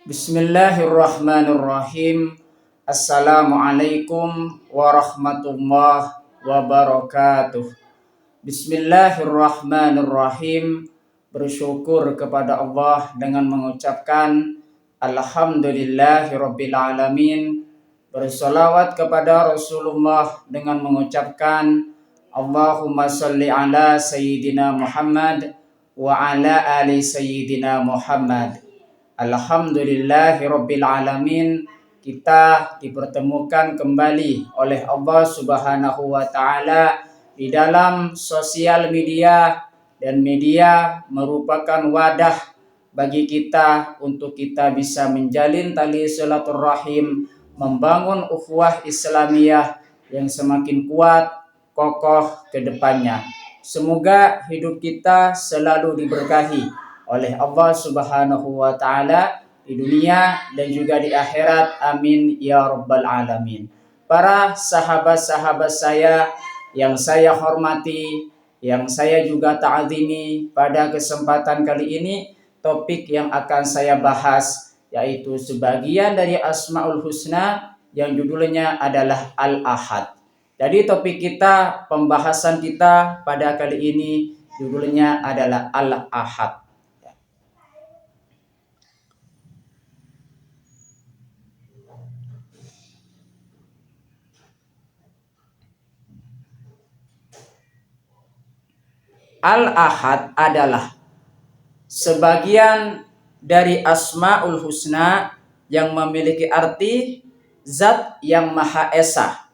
Bismillahirrahmanirrahim. Assalamualaikum warahmatullahi wabarakatuh. Bismillahirrahmanirrahim. Bersyukur kepada Allah dengan mengucapkan Alhamdulillahirabbil alamin. Bersolawat kepada Rasulullah dengan mengucapkan Allahumma sholli ala Sayyidina Muhammad wa ala ali Sayyidina Muhammad. Alhamdulillahirabbil alamin. Kita dipertemukan kembali oleh Allah Subhanahu wa taala di dalam sosial media, dan media merupakan wadah bagi kita untuk kita bisa menjalin tali silaturahim, membangun ukhuwah Islamiyah yang semakin kuat, kokoh ke depannya. Semoga hidup kita selalu diberkahi oleh Allah Subhanahu wa taala di dunia dan juga di akhirat. Amin ya rabbal alamin. Para sahabat-sahabat saya yang saya hormati, yang saya juga ta'zimi, pada kesempatan kali ini topik yang akan saya bahas yaitu sebagian dari Asmaul Husna yang judulnya adalah Al-Ahad. Jadi topik kita, pembahasan kita pada kali ini judulnya adalah Al-Ahad. Al-Ahad adalah sebagian dari Asmaul Husna yang memiliki arti zat yang Maha Esa,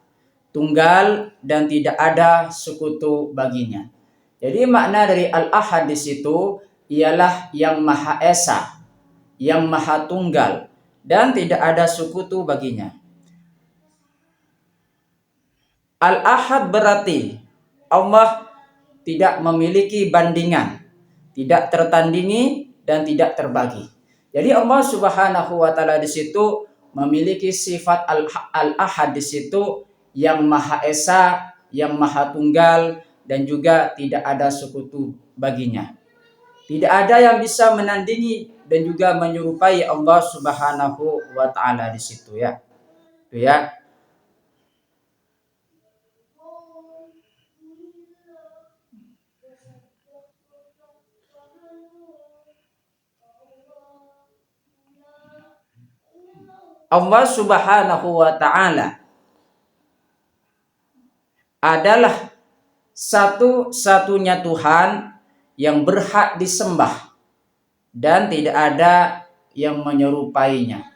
tunggal dan tidak ada sekutu baginya. Jadi makna dari Al-Ahad di situ ialah yang Maha Esa, yang Maha Tunggal dan tidak ada sekutu baginya. Al-Ahad berarti Allah tidak memiliki bandingan, tidak tertandingi dan tidak terbagi. Jadi Allah Subhanahu wa taala di situ memiliki sifat Al-Ahad di situ yang Maha Esa, yang Maha Tunggal dan juga tidak ada sekutu baginya. Tidak ada yang bisa menandingi dan juga menyerupai Allah Subhanahu wa taala di situ ya. Itu ya. Allah Subhanahu wa taala adalah satu-satunya Tuhan yang berhak disembah dan tidak ada yang menyerupainya.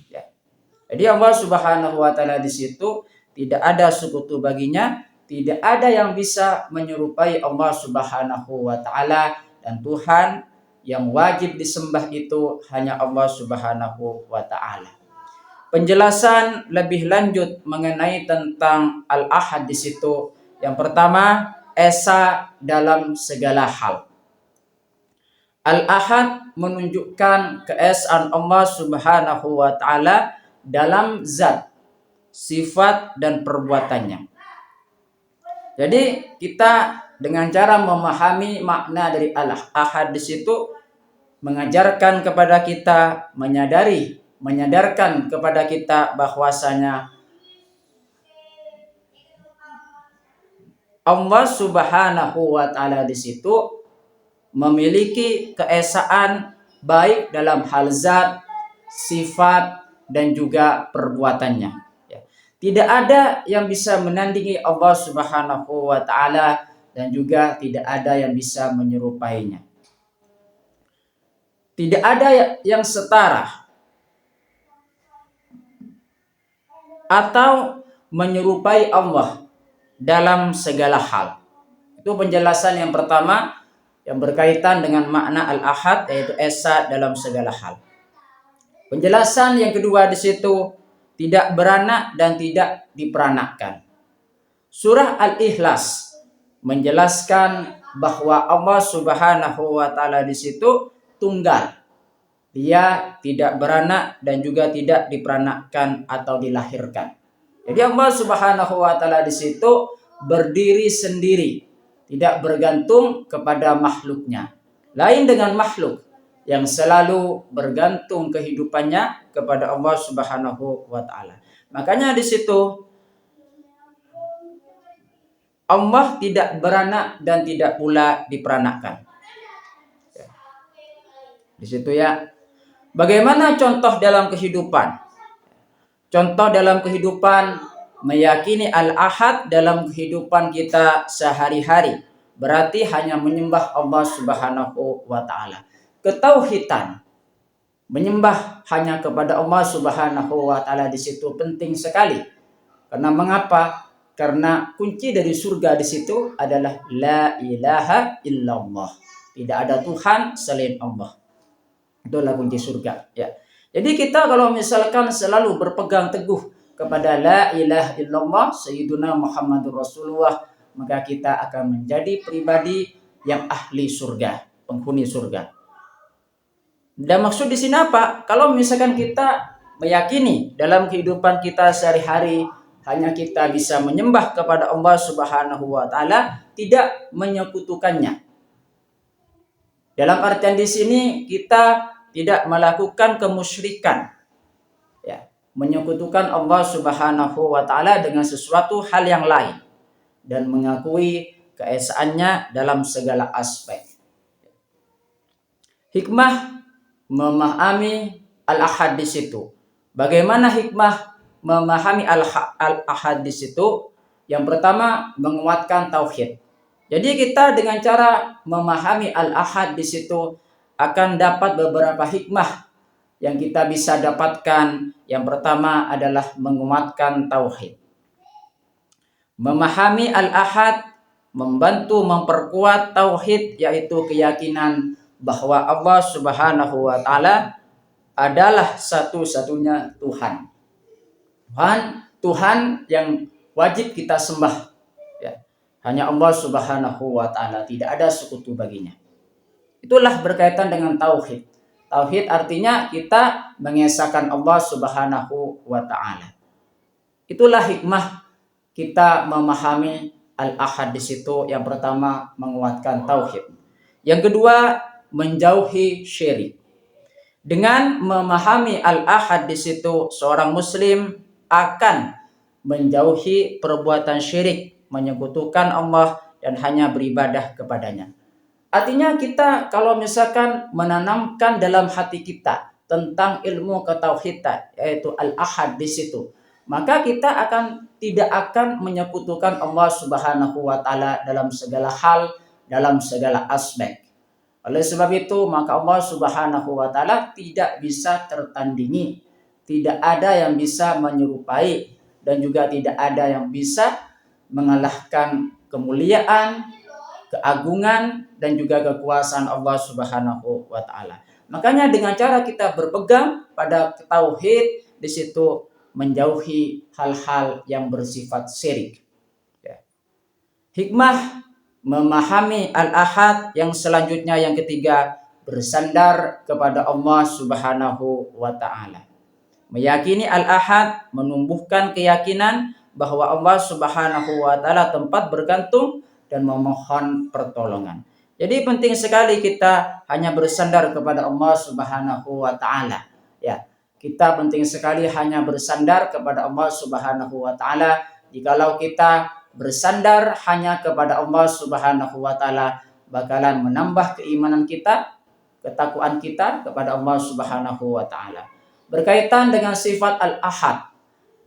Ya. Jadi Allah Subhanahu wa taala di situ tidak ada sekutu baginya, tidak ada yang bisa menyerupai Allah Subhanahu wa taala, dan Tuhan yang wajib disembah itu hanya Allah Subhanahu wa taala. Penjelasan lebih lanjut mengenai tentang Al-Ahad di situ. Yang pertama, esa dalam segala hal. Al-Ahad menunjukkan keesaan Allah Subhanahu wa taala dalam zat, sifat dan perbuatannya. Jadi kita dengan cara memahami makna dari Al-Ahad di situ mengajarkan kepada kita, menyadarkan kepada kita bahwasanya Allah Subhanahu wa taala di situ memiliki keesaan baik dalam hal zat, sifat dan juga perbuatannya. Ya. Tidak ada yang bisa menandingi Allah Subhanahu wa taala dan juga tidak ada yang bisa menyerupainya. Tidak ada yang setara atau menyerupai Allah dalam segala hal. Itu penjelasan yang pertama yang berkaitan dengan makna Al-Ahad, yaitu esa dalam segala hal. Penjelasan yang kedua di situ tidak beranak dan tidak diperanakkan. Surah Al-Ikhlas menjelaskan bahwa Allah Subhanahu wa taala di situ tunggal. Dia tidak beranak dan juga tidak diperanakkan atau dilahirkan. Jadi Allah Subhanahu wa taala di situ berdiri sendiri, tidak bergantung kepada makhluknya. Lain dengan makhluk. yang selalu bergantung kehidupannya kepada Allah Subhanahu wa taala. Makanya di situ Allah tidak beranak dan tidak pula diperanakkan. Di situ ya. Bagaimana contoh dalam kehidupan? Contoh dalam kehidupan meyakini al-ahad dalam kehidupan kita sehari-hari. Berarti hanya menyembah Allah Subhanahu wa taala. Ketauhidan, menyembah hanya kepada Allah Subhanahu wa taala di situ penting sekali. Karena mengapa? Karena kunci dari surga di situ adalah la ilaha illallah. Tidak ada Tuhan selain Allah. Itulah kunci surga, ya. Jadi kita kalau misalkan selalu berpegang teguh kepada la ilaha illallah sayyiduna Muhammadur Rasulullah, maka kita akan menjadi pribadi yang ahli surga, penghuni surga. Dan maksud di sini apa? Kalau misalkan kita meyakini dalam kehidupan kita sehari-hari hanya kita bisa menyembah kepada Allah Subhanahu wa taala, tidak menyekutukannya. Dalam artian di sini kita tidak melakukan kemusyrikan, ya, menyekutukan Allah Subhanahu wa taala dengan sesuatu hal yang lain dan mengakui keesaannya dalam segala aspek. Hikmah memahami al-ahad di situ. Bagaimana hikmah memahami al-ahad di situ? Yang pertama, menguatkan tauhid. Jadi kita dengan cara memahami al-ahad di situ akan dapat beberapa hikmah yang kita bisa dapatkan. Yang pertama adalah menguatkan tauhid. Memahami al-ahad membantu memperkuat tauhid, yaitu keyakinan bahwa Allah Subhanahu wa taala adalah satu-satunya Tuhan. Tuhan yang wajib kita sembah, ya. Hanya Allah Subhanahu wa taala, tidak ada sekutu baginya. Itulah berkaitan dengan tauhid. Tauhid artinya kita mengesahkan Allah Subhanahu wa taala. Itulah hikmah kita memahami al-ahad di situ. Yang pertama, menguatkan tauhid. Yang kedua, menjauhi syirik. Dengan memahami al-ahad di situ, seorang muslim akan menjauhi perbuatan syirik, menyekutukan Allah dan hanya beribadah kepadanya. Artinya kita kalau misalkan menanamkan dalam hati kita tentang ilmu ketauhidan, yaitu al-ahad di situ, maka kita tidak akan menyekutukan Allah Subhanahu wa taala dalam segala hal, dalam segala aspek. Oleh sebab itu, maka Allah Subhanahu wa taala tidak bisa tertandingi, tidak ada yang bisa menyerupai, dan juga tidak ada yang bisa mengalahkan kemuliaan, keagungan, dan juga kekuasaan Allah Subhanahu wa taala. Makanya dengan cara kita berpegang pada tauhid di situ, menjauhi hal-hal yang bersifat syirik. Ya. Hikmah memahami al-ahad yang selanjutnya, yang ketiga, bersandar kepada Allah Subhanahu wa taala. Meyakini al-ahad menumbuhkan keyakinan bahwa Allah Subhanahu wa taala tempat bergantung dan memohon pertolongan. Jadi penting sekali kita hanya bersandar kepada Allah Subhanahu wa taala. Ya, kita penting sekali hanya bersandar kepada Allah Subhanahu wa taala. Jikalau kita bersandar hanya kepada Allah Subhanahu wa taala, bakalan menambah keimanan kita, ketakwaan kita kepada Allah Subhanahu wa taala. Berkaitan dengan sifat al-ahad,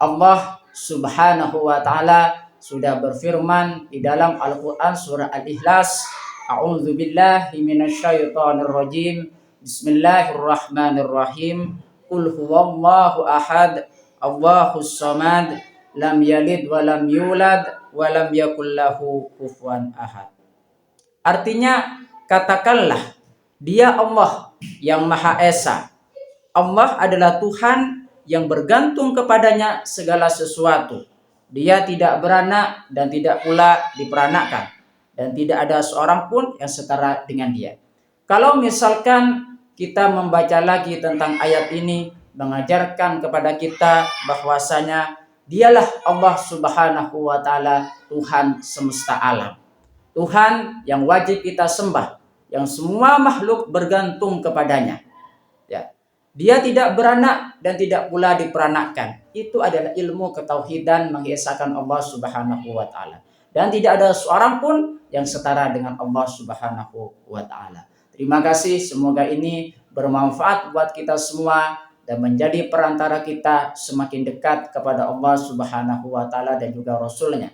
Allah Subhanahu wa taala sudah berfirman di dalam Al-Qur'an surah Al-Ikhlas, A'udzubillahi minasyaitonirrajim. Bismillahirrahmanirrahim. Qul huwallahu ahad, Allahus samad, lam yalid wa lam yulad wa lam yakul lahu kufuwan ahad. Artinya, katakanlah, Dia Allah yang Maha Esa. Allah adalah Tuhan yang bergantung kepadanya segala sesuatu. Dia tidak beranak dan tidak pula diperanakkan, dan tidak ada seorang pun yang setara dengan Dia. Kalau misalkan kita membaca lagi tentang ayat ini, mengajarkan kepada kita bahwasanya Dialah Allah Subhanahu wa taala, Tuhan semesta alam. Tuhan yang wajib kita sembah, yang semua makhluk bergantung kepadanya. Ya. Dia tidak beranak dan tidak pula diperanakkan. Itu adalah ilmu ketauhidan mengesahkan Allah Subhanahu wa taala. Dan tidak ada seorang pun yang setara dengan Allah Subhanahu wa taala. Terima kasih, semoga ini bermanfaat buat kita semua dan menjadi perantara kita semakin dekat kepada Allah Subhanahu wa taala dan juga Rasulnya.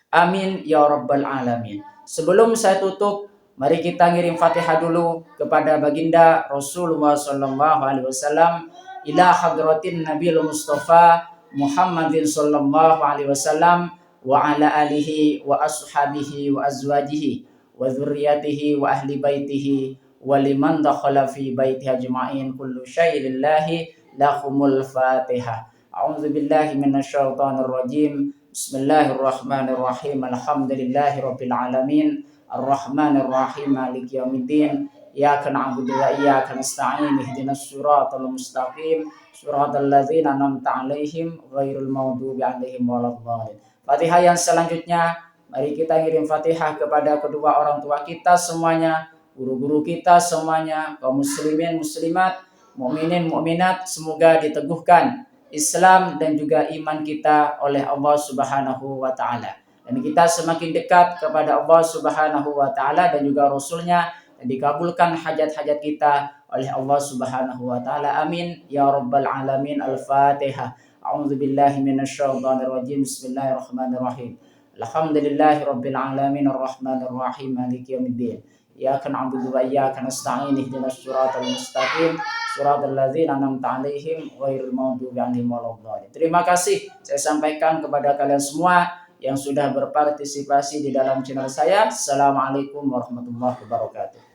Amin ya rabbal alamin. Sebelum saya tutup, mari kita ngirim Fatihah dulu kepada baginda Rasulullah sallallahu alaihi wasallam, ila hadratin Nabil Mustafa Muhammadin sallallahu alaihi wasallam wa ala alihi wa ashabihi wa azwajihi wa dzurriyyatihi wa ahli baitihi wa liman dakhala fi baitihi ajma'in kullu syai'in lillahi lahumul Fatihah. A'udzu billahi minasyaitonir rajim. Bismillahirrahmanirrahim. Alhamdulillahirabbil alamin. Arrahmanirrahim. Maliki yaumiddin. Iyyaka na'budu wa iyyaka nasta'in. Ihdinas siratal mustaqim. Siratal ladzina an'amta 'alaihim ghairil maghdubi 'alaihim waladdallin. Fatihah yang selanjutnya, mari kita ngirim Fatihah kepada kedua orang tua kita semuanya, guru-guru kita semuanya, kaum muslimin muslimat, mukminin mukminat, semoga diteguhkan Islam dan juga iman kita oleh Allah Subhanahu wa taala. Dan kita semakin dekat kepada Allah Subhanahu wa taala dan juga Rasulnya, dan dikabulkan hajat-hajat kita oleh Allah Subhanahu wa taala. Amin ya rabbal alamin. Al-Fatihah. A'udzu billahi minasyaitonir rajim. Bismillahirrahmanirrahim. Alhamdulillahi rabbil alamin arrahmanir rahim maliki yaumiddin. Iyyaka na'budu wa iyyaka nasta'in. Ihdinas siratal mustaqim. Suratul ladzina an'amta 'alaihim ghairil maghdubi 'alaihim waladdallin. Terima kasih saya sampaikan kepada kalian semua yang sudah berpartisipasi di dalam channel saya. Assalamualaikum warahmatullahi wabarakatuh.